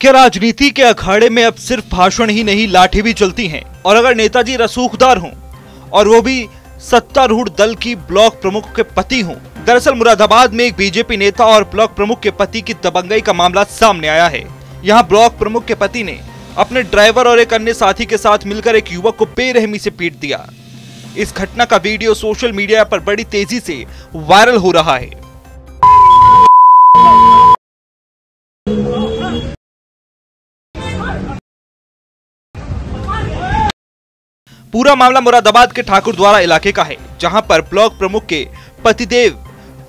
क्या राजनीति के अखाड़े में अब सिर्फ भाषण ही नहीं लाठी भी चलती हैं? और अगर नेताजी रसूखदार हों और वो भी सत्तारूढ़ दल की ब्लॉक प्रमुख के पति हों। दरअसल मुरादाबाद में एक बीजेपी नेता और ब्लॉक प्रमुख के पति की दबंगई का मामला सामने आया है। यहाँ ब्लॉक प्रमुख के पति ने अपने ड्राइवर और एक अन्य साथी के साथ मिलकर एक युवक को बेरहमी से पीट दिया। इस घटना का वीडियो सोशल मीडिया पर बड़ी तेजी से वायरल हो रहा है। पूरा मामला मुरादाबाद के ठाकुरद्वारा इलाके का है, जहां पर ब्लॉक प्रमुख के पतिदेव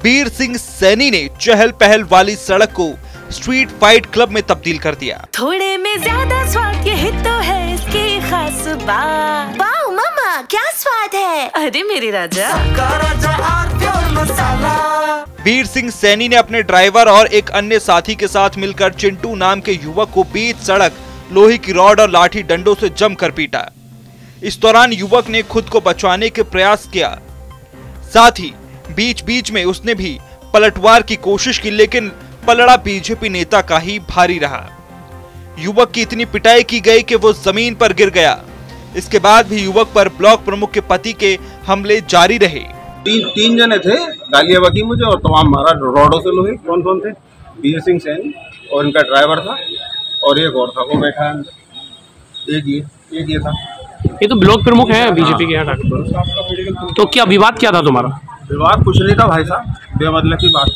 वीर सिंह सैनी ने चहल पहल वाली सड़क को स्ट्रीट फाइट क्लब में तब्दील कर दिया। थोड़े में ज्यादा स्वाद यही तो है इसकी खास बात। वाओ मामा क्या स्वाद है, अरे मेरे राजा। वीर सिंह सैनी ने अपने ड्राइवर और एक अन्य साथी के साथ मिलकर चिंटू नाम के युवक को बीच सड़क लोहे की रॉड और लाठी डंडों से जमकर पीटा। इस दौरान युवक ने खुद को बचाने के प्रयास किया, साथ ही बीच बीच में उसने भी पलटवार की कोशिश की, लेकिन पलड़ा बीजेपी नेता का ही भारी रहा। युवक की इतनी पिटाई की गई कि वो जमीन पर गिर गया। इसके बाद भी युवक पर ब्लॉक प्रमुख के पति के हमले जारी रहे। तीन जने थे, गालियां बकी मुझे और तमाम मारा रॉडों से लोहे। कौन कौन थे? वीर सिंह सैनी और इनका ड्राइवर था और एक और था, वो बैठा एक ये था। ये तो ब्लॉक प्रमुख है बीजेपी के यहाँ ठाकुर। तो क्या विवाद क्या था तुम्हारा? विवाद कुछ नहीं था भाई साहब, बेमतलब की बात,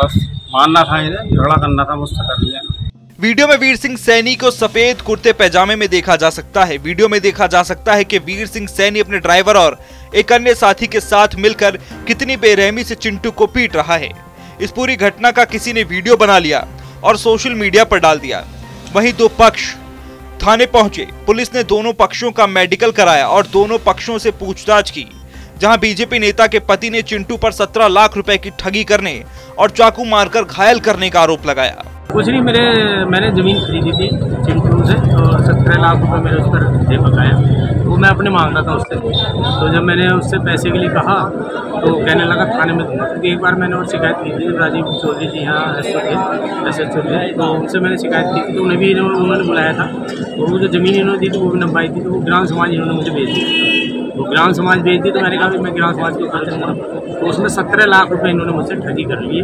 बस मानना था इन्हें, झगड़ा करना था, मुझसे कर लिया। वीडियो में वीर सिंह सैनी को सफेद कुर्ते पैजामे में देखा जा सकता है। वीडियो में देखा जा सकता है कि वीर सिंह सैनी अपने ड्राइवर और एक अन्य साथी के साथ मिलकर कितनी बेरहमी से चिंटू को पीट रहा है। इस पूरी घटना का किसी ने वीडियो बना लिया और सोशल मीडिया पर डाल दिया। वहीं दो पक्ष थाने पहुंचे। पुलिस ने दोनों पक्षों का मेडिकल कराया और दोनों पक्षों से पूछताछ की, जहां बीजेपी नेता के पति ने चिंटू पर 17 लाख रुपए की ठगी करने और चाकू मारकर घायल करने का आरोप लगाया। कुछ नहीं, मैंने जमीन खरीदी थी चिंटू से और 17 लाख रुपए मेरे उस पर दे बकाया, वो मैं अपने मांग रहा था उससे। तो जब मैंने उससे पैसे के लिए कहा तो कहने लगा थाने में दूंगा। क्योंकि एक बार मैंने और शिकायत की थी, राजीव चौधरी जी यहाँ SHO थे, तो उनसे मैंने शिकायत की थी, तो उन्हें भी उन्होंने बुलाया था। तो वो जो ज़मीन इन्होंने दी थी वो भी नंबाई थी, तो वो ग्राम समाज इन्होंने मुझे भेज दी। वो ग्राम समाज भेज दी तो मैंने कहा कि मैं ग्राम समाज को खर्च करूँगा। तो उसमें 17 लाख रुपए इन्होंने मुझसे ठगी कर लिए।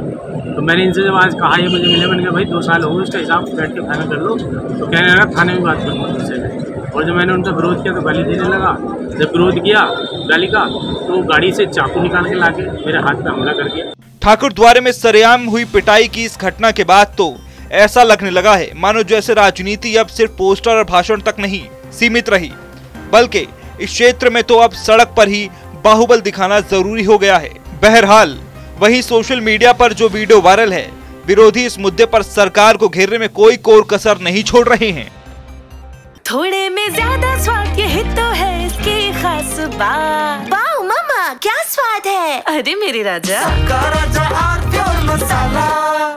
तो मैंने इनसे जब आज कहा ये मुझे मिले, मैंने कहा भाई 2 साल हो गए, उसका हिसाब बैठ के फाइनल कर लो। तो कहने लगा थाने में बात करूँगा उससे। और जब मैंने उनका विरोध किया तो गाली देने लगा। जब विरोध किया गाली का तो गाड़ी से चाकू निकाल के लाके मेरे हाथ पे हमला कर दिया। ठाकुरद्वारे में सरेआम हुई पिटाई की इस घटना के बाद तो ऐसा लगने लगा है मानो जैसे राजनीति अब सिर्फ पोस्टर और भाषण तक नहीं सीमित रही, बल्कि इस क्षेत्र में तो अब सड़क पर ही बाहुबल दिखाना जरूरी हो गया है। बहरहाल वही सोशल मीडिया पर जो वीडियो वायरल है, विरोधी इस मुद्दे पर सरकार को घेरने में कोई कोर कसर नहीं छोड़ रहे हैं। थोड़े में ज्यादा स्वाद यही तो है इसकी खास बात। वाओ मामा क्या स्वाद है, अरे मेरे राजा।